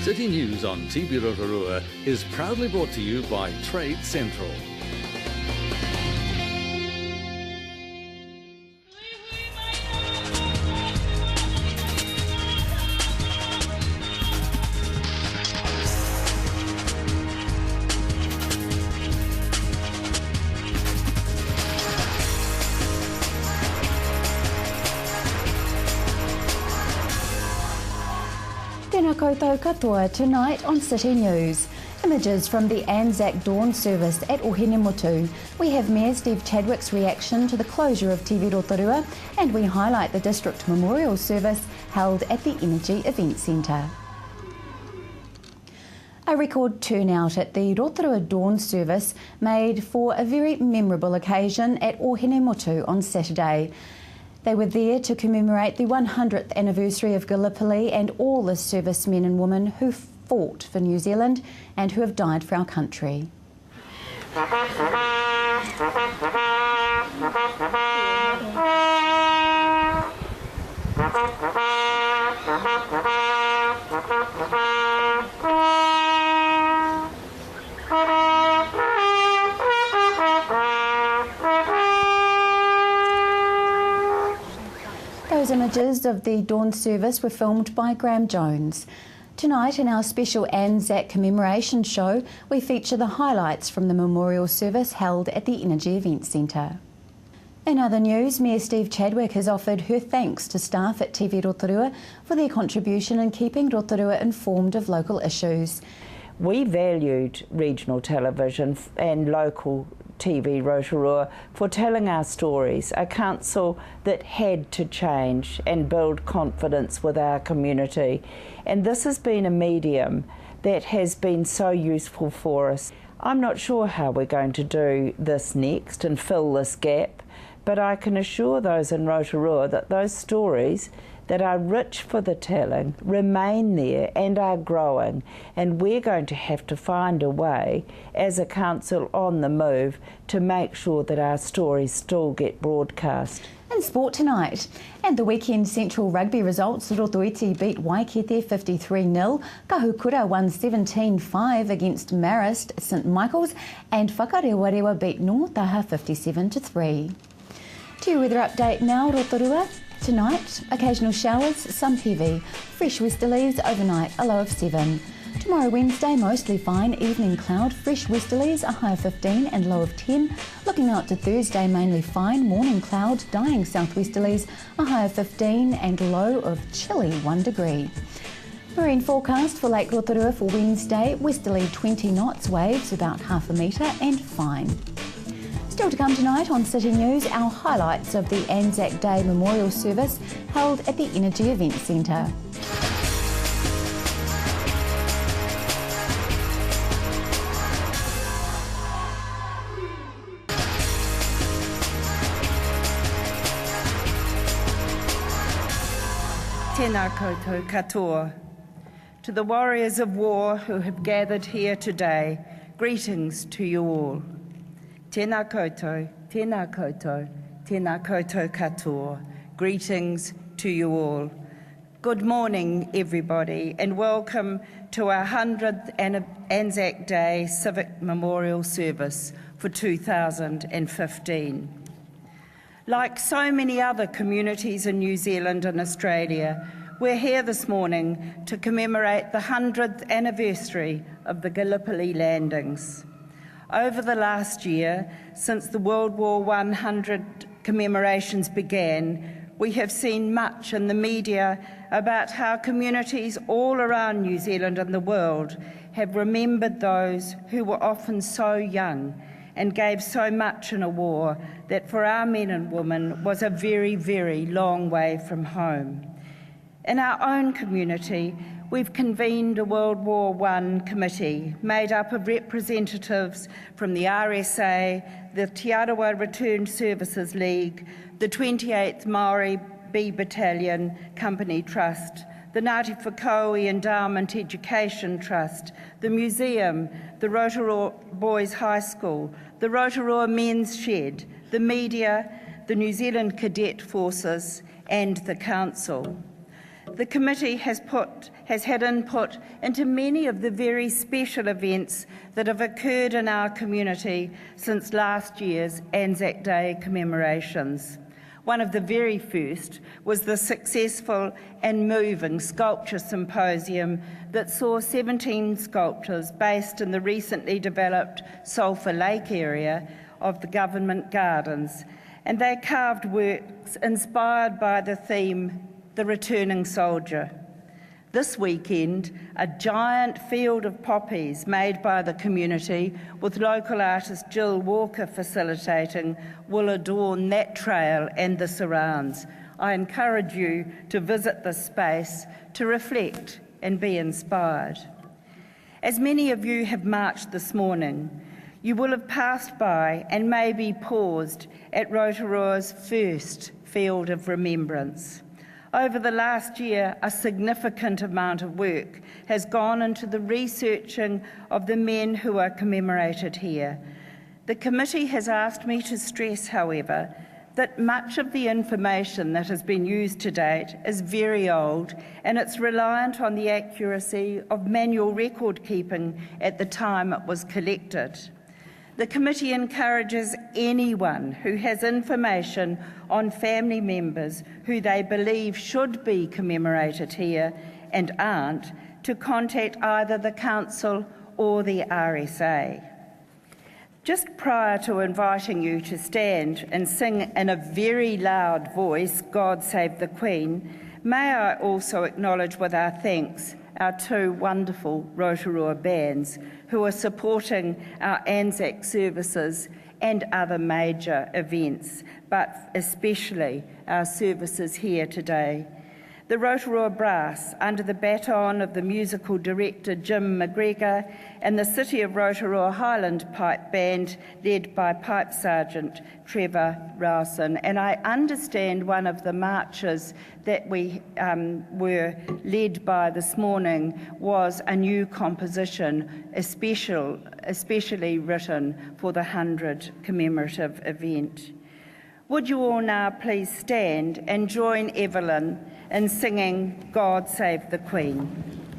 City News on TV Rotorua is proudly brought to you by Trade Central. Tēnā koutou katoa tonight on City News. Images from the Anzac Dawn service at Ohinemotu. We have Mayor Steve Chadwick's reaction to the closure of TV Rotorua, and we highlight the District Memorial Service held at the Energy Event Centre. A record turnout at the Rotorua Dawn service made for a very memorable occasion at Ohinemotu on Saturday. They were there to commemorate the 100th anniversary of Gallipoli and all the servicemen and women who fought for New Zealand and who have died for our country. Those images of the dawn service were filmed by Graham Jones. Tonight in our special Anzac commemoration show, we feature the highlights from the memorial service held at the Energy Event Centre. In other news, Mayor Steve Chadwick has offered her thanks to staff at TV Rotorua for their contribution in keeping Rotorua informed of local issues. We valued regional television and local TV Rotorua for telling our stories, a council that had to change and build confidence with our community. And this has been a medium that has been so useful for us. I'm not sure how we're going to do this next and fill this gap, but I can assure those in Rotorua that those stories that are rich for the telling remain there and are growing, and we're going to have to find a way as a council on the move to make sure that our stories still get broadcast. In sport tonight, and the weekend Central rugby results, Rotoiti beat Waikete 53-0, Kahukura won 17-5 against Marist St Michael's, and Whakarewarewa beat Notaha 57-3. To your weather update now, Rotorua. Tonight, occasional showers, some heavy, fresh westerlies overnight, a low of 7. Tomorrow Wednesday, mostly fine, evening cloud, fresh westerlies, a high of 15 and low of 10. Looking out to Thursday, mainly fine, morning cloud, dying southwesterlies, a high of 15 and low of chilly 1 degree. Marine forecast for Lake Rotorua for Wednesday, westerly 20 knots, waves about ½ metre and fine. Still to come tonight on City News, our highlights of the Anzac Day Memorial Service held at the Energy Event Centre. Tēnā koutou katoa. To the warriors of war who have gathered here today, greetings to you all. Tēnā koutou, tēnā koutou, tēnā koutou katoa. Greetings to you all. Good morning, everybody, and welcome to our 100th Anzac Day Civic Memorial Service for 2015. Like so many other communities in New Zealand and Australia, we're here this morning to commemorate the 100th anniversary of the Gallipoli landings. Over the last year, since the World War I 100 commemorations began, we have seen much in the media about how communities all around New Zealand and the world have remembered those who were often so young and gave so much in a war that for our men and women was a very, very long way from home. In our own community, we've convened a World War I committee made up of representatives from the RSA, the Te Arawa Returned Services League, the 28th Māori B Battalion Company Trust, the Ngāti Whakaui Endowment Education Trust, the Museum, the Rotorua Boys High School, the Rotorua Men's Shed, the media, the New Zealand Cadet Forces and the Council. The committee has has had input into many of the very special events that have occurred in our community since last year's Anzac Day commemorations. One of the very first was the successful and moving sculpture symposium that saw 17 sculptors based in the recently developed Sulphur Lake area of the Government Gardens, and they carved works inspired by the theme, The Returning Soldier. This weekend, a giant field of poppies made by the community, with local artist Jill Walker facilitating, will adorn that trail and the surrounds. I encourage you to visit this space to reflect and be inspired. As many of you have marched this morning, you will have passed by and maybe paused at Rotorua's first Field of Remembrance. Over the last year, a significant amount of work has gone into the researching of the men who are commemorated here. The committee has asked me to stress, however, that much of the information that has been used to date is very old, and it's reliant on the accuracy of manual record keeping at the time it was collected. The committee encourages anyone who has information on family members who they believe should be commemorated here and aren't to contact either the Council or the RSA. Just prior to inviting you to stand and sing in a very loud voice, God Save the Queen, may I also acknowledge with our thanks our two wonderful Rotorua bands who are supporting our Anzac services and other major events, but especially our services here today. The Rotorua Brass, under the baton of the musical director Jim McGregor, and the City of Rotorua Highland Pipe Band, led by Pipe Sergeant Trevor Rowson. And I understand one of the marches that we were led by this morning was a new composition, especially written for the 100 commemorative event. Would you all now please stand and join Evelyn in singing God Save the Queen.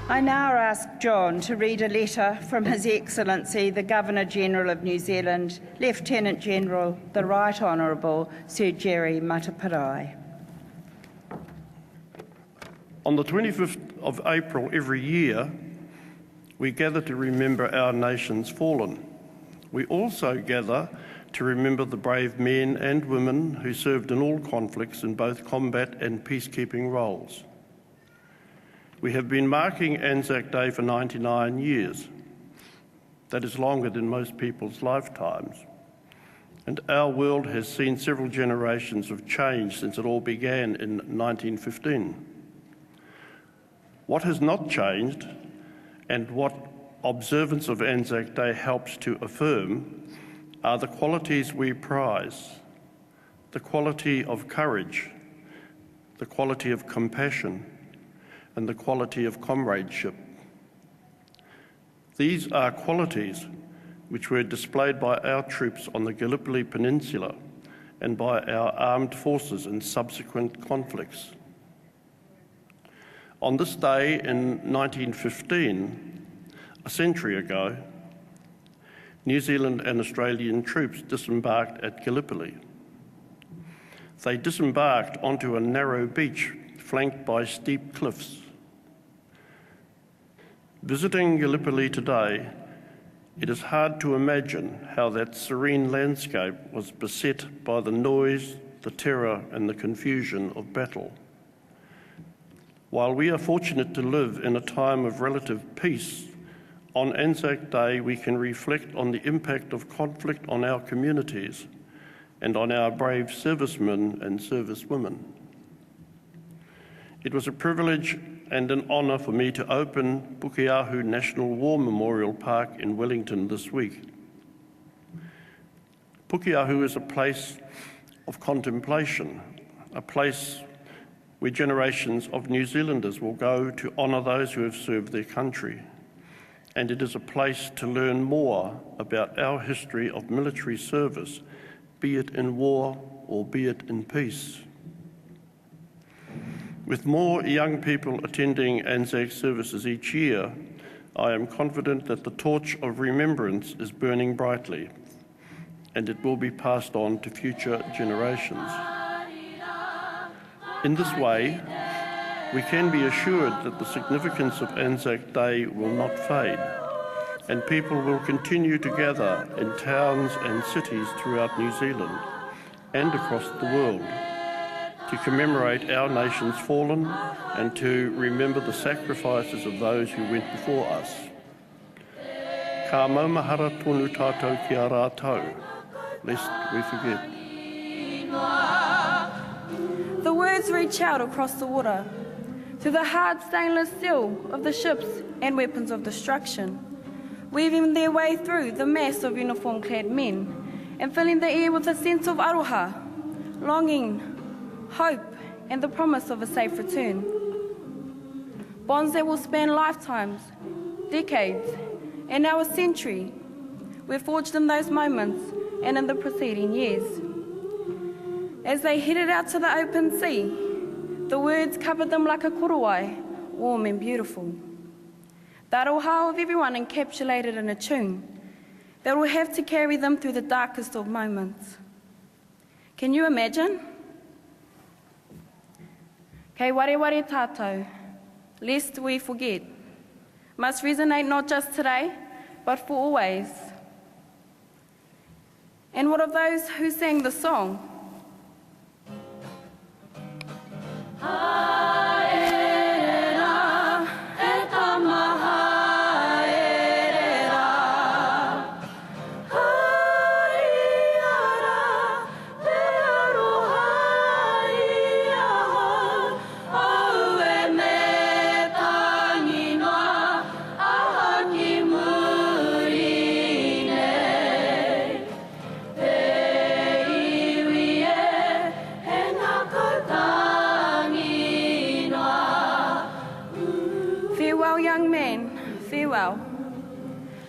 I now ask John to read a letter from His Excellency the Governor-General of New Zealand, Lieutenant-General the Right Honourable Sir Jerry Mateparae. On the 25th of April every year, we gather to remember our nation's fallen. We also gather to remember the brave men and women who served in all conflicts in both combat and peacekeeping roles. We have been marking Anzac Day for 99 years. That is longer than most people's lifetimes. And our world has seen several generations of change since it all began in 1915. What has not changed, and what observance of Anzac Day helps to affirm, are the qualities we prize: the quality of courage, the quality of compassion, and the quality of comradeship. These are qualities which were displayed by our troops on the Gallipoli Peninsula and by our armed forces in subsequent conflicts. On this day in 1915, a century ago, New Zealand and Australian troops disembarked at Gallipoli. They disembarked onto a narrow beach flanked by steep cliffs. Visiting Gallipoli today, it is hard to imagine how that serene landscape was beset by the noise, the terror and the confusion of battle. While we are fortunate to live in a time of relative peace, on Anzac Day we can reflect on the impact of conflict on our communities and on our brave servicemen and servicewomen. It was a privilege and an honour for me to open Pukeahu National War Memorial Park in Wellington this week. Pukeahu is a place of contemplation, a place where generations of New Zealanders will go to honour those who have served their country. And it is a place to learn more about our history of military service, be it in war or be it in peace. With more young people attending Anzac services each year, I am confident that the torch of remembrance is burning brightly, and it will be passed on to future generations. In this way, we can be assured that the significance of Anzac Day will not fade, and people will continue to gather in towns and cities throughout New Zealand and across the world to commemorate our nation's fallen and to remember the sacrifices of those who went before us. Ka maumahara tonu tātou ki a rātou, lest we forget. The words reach out across the water to the hard stainless steel of the ships and weapons of destruction, weaving their way through the mass of uniform-clad men and filling the air with a sense of aroha, longing, hope, and the promise of a safe return. Bonds that will span lifetimes, decades, and now a century were forged in those moments and in the preceding years. As they headed out to the open sea, the words covered them like a korowai, warm and beautiful. The aroha of everyone encapsulated in a tune that will have to carry them through the darkest of moments. Can you imagine? Kei ware ware tātou, lest we forget, must resonate not just today, but for always. And what of those who sang the song?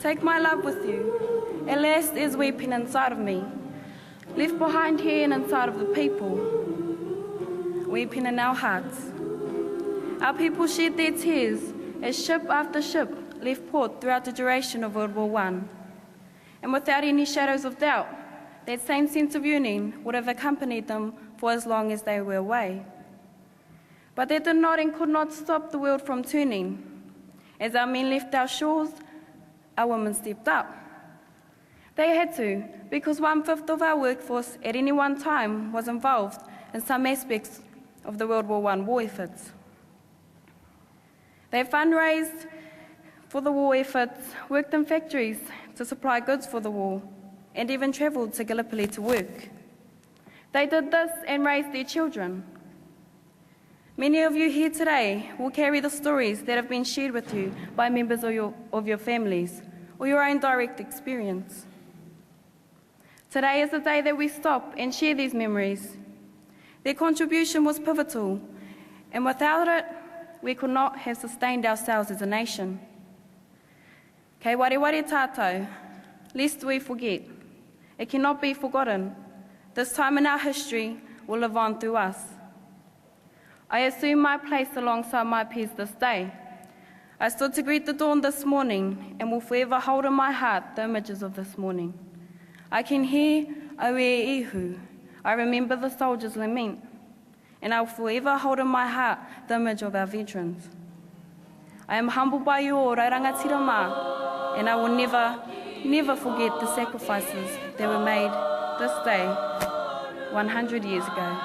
Take my love with you, and lest is weeping inside of me, left behind here and inside of the people, weeping in our hearts. Our people shed their tears as ship after ship left port throughout the duration of World War I. And without any shadows of doubt, that same sense of yearning would have accompanied them for as long as they were away. But that did not and could not stop the world from turning. As our men left our shores, our women stepped up. They had to, because 1/5 of our workforce at any one time was involved in some aspects of the World War I war efforts. They fundraised for the war efforts, worked in factories to supply goods for the war, and even travelled to Gallipoli to work. They did this and raised their children. Many of you here today will carry the stories that have been shared with you by members of your families or your own direct experience. Today is the day that we stop and share these memories. Their contribution was pivotal, and without it, we could not have sustained ourselves as a nation. Kei ware ware tātou, lest we forget. It cannot be forgotten. This time in our history will live on through us. I assume my place alongside my peers this day. I stood to greet the dawn this morning and will forever hold in my heart the images of this morning. I can hear Aue Ihu. I remember the soldiers' lament, and I will forever hold in my heart the image of our veterans. I am humbled by you all, Rairangatira Mā, and I will never forget the sacrifices that were made this day 100 years ago.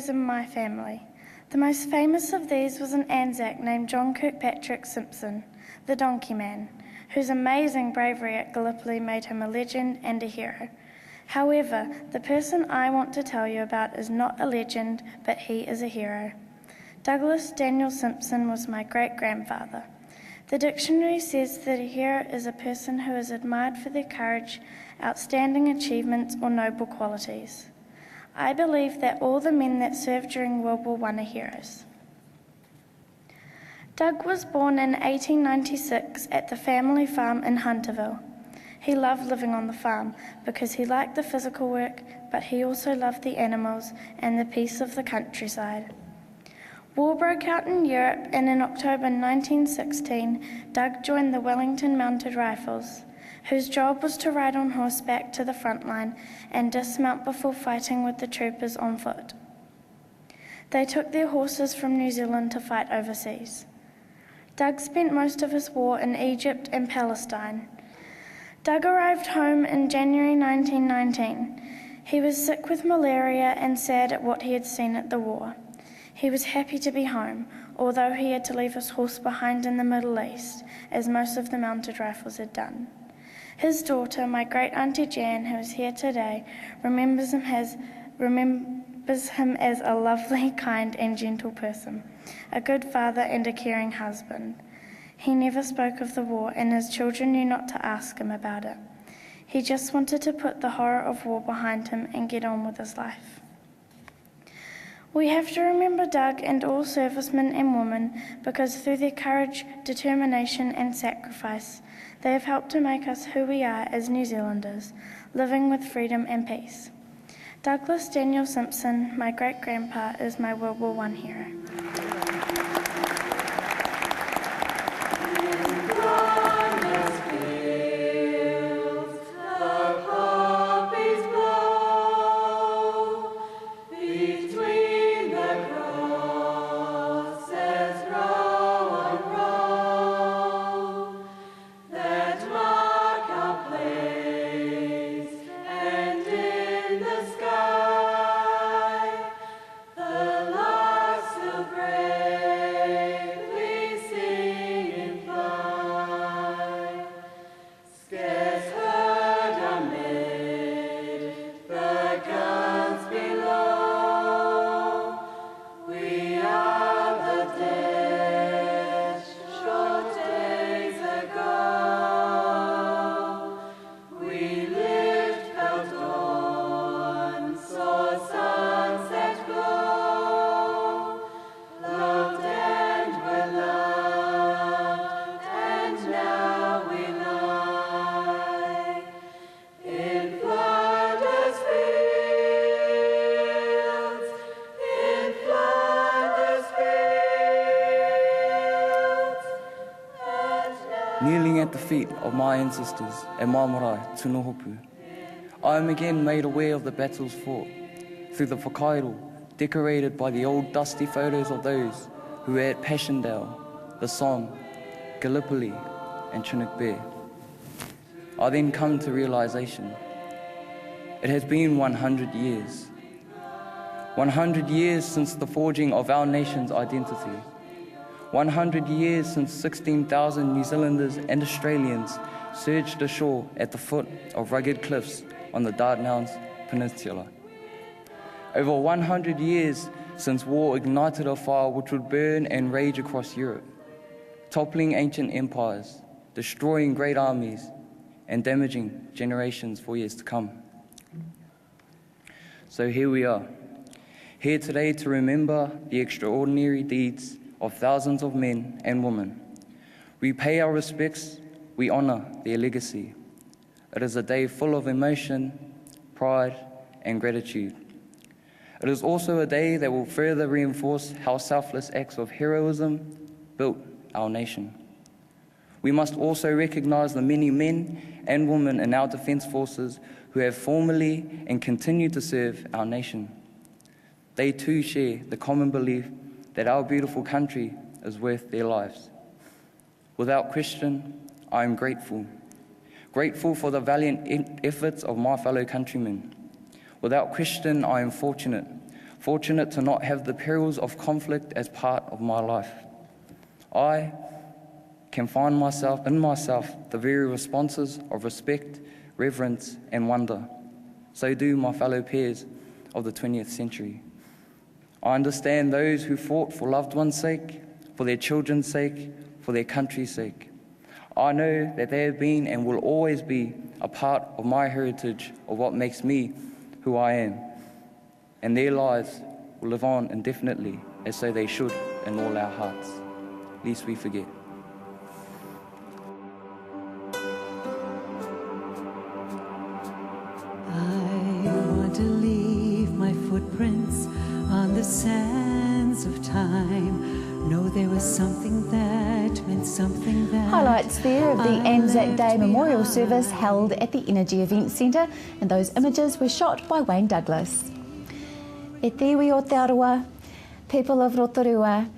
In my family. The most famous of these was an Anzac named John Kirkpatrick Simpson, the Donkey Man, whose amazing bravery at Gallipoli made him a legend and a hero. However, the person I want to tell you about is not a legend, but he is a hero. Douglas Daniel Simpson was my great-grandfather. The dictionary says that a hero is a person who is admired for their courage, outstanding achievements, or noble qualities. I believe that all the men that served during World War I are heroes. Doug was born in 1896 at the family farm in Hunterville. He loved living on the farm because he liked the physical work, but he also loved the animals and the peace of the countryside. War broke out in Europe, and in October 1916, Doug joined the Wellington Mounted Rifles, whose job was to ride on horseback to the front line and dismount before fighting with the troopers on foot. They took their horses from New Zealand to fight overseas. Doug spent most of his war in Egypt and Palestine. Doug arrived home in January 1919. He was sick with malaria and sad at what he had seen at the war. He was happy to be home, although he had to leave his horse behind in the Middle East, as most of the Mounted Rifles had done. His daughter, my great-auntie Jan, who is here today, remembers him as a lovely, kind and gentle person, a good father and a caring husband. He never spoke of the war, and his children knew not to ask him about it. He just wanted to put the horror of war behind him and get on with his life. We have to remember Doug and all servicemen and women because through their courage, determination and sacrifice, they have helped to make us who we are as New Zealanders, living with freedom and peace. Douglas Daniel Simpson, my great-grandpa, is my World War I hero. The larks will kneeling at the feet of my ancestors at Mā Marae, Tūnohopu. I am again made aware of the battles fought through the whakairo, decorated by the old dusty photos of those who were at Passchendaele, the Somme, Gallipoli and Chinook Bay. I then come to realization. It has been 100 years. 100 years since the forging of our nation's identity. 100 years since 16,000 New Zealanders and Australians surged ashore at the foot of rugged cliffs on the Dardanelles Peninsula. Over 100 years since war ignited a fire which would burn and rage across Europe, toppling ancient empires, destroying great armies, and damaging generations for years to come. So here we are, here today to remember the extraordinary deeds of thousands of men and women. We pay our respects, we honour their legacy. It is a day full of emotion, pride, and gratitude. It is also a day that will further reinforce how selfless acts of heroism built our nation. We must also recognise the many men and women in our defence forces who have formerly and continue to serve our nation. They too share the common belief that our beautiful country is worth their lives. Without question, I am grateful. Grateful for the valiant efforts of my fellow countrymen. Without question, I am fortunate to not have the perils of conflict as part of my life. I can find in myself the very responses of respect, reverence, and wonder. So do my fellow peers of the 20th century. I understand those who fought for loved ones' sake, for their children's sake, for their country's sake. I know that they have been and will always be a part of my heritage, of what makes me who I am, and their lives will live on indefinitely, as so they should in all our hearts, lest we forget. I want to leave my footprints on the sands of time. Know there was something that meant something that Highlights there of the Anzac Day Memorial Service held at the Energy Event Centre, and those images were shot by Wayne Douglas. E te iwi o te aroa, people of Rotorua,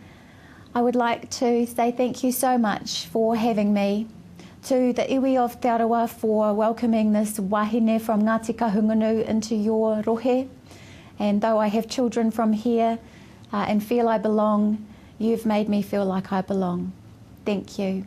I would like to say thank you so much for having me. To the iwi of te aroa for welcoming this wahine from Ngāti Kahungunu into your rohe. And though I have children from here and feel I belong, you've made me feel like I belong. Thank you.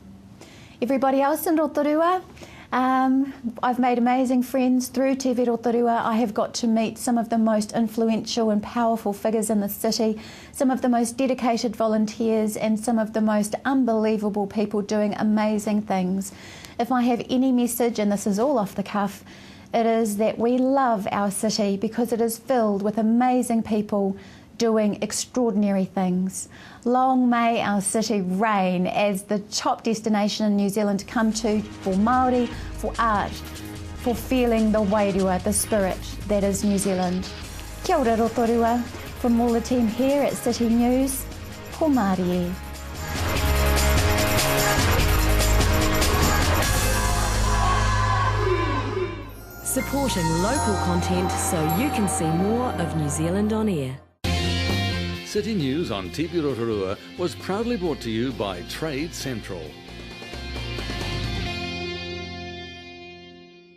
Everybody else in Rotorua, I've made amazing friends through TV Rotorua. I have got to meet some of the most influential and powerful figures in the city, some of the most dedicated volunteers, and some of the most unbelievable people doing amazing things. If I have any message, and this is all off the cuff, it is that we love our city because it is filled with amazing people doing extraordinary things. Long may our city reign as the top destination in New Zealand to come to for Māori, for art, for feeling the wairua, the spirit that is New Zealand. Kia ora Rotorua, from all the team here at City News, ko Māori e. Supporting local content so you can see more of New Zealand on air. City News on TV Rotorua was proudly brought to you by Trade Central.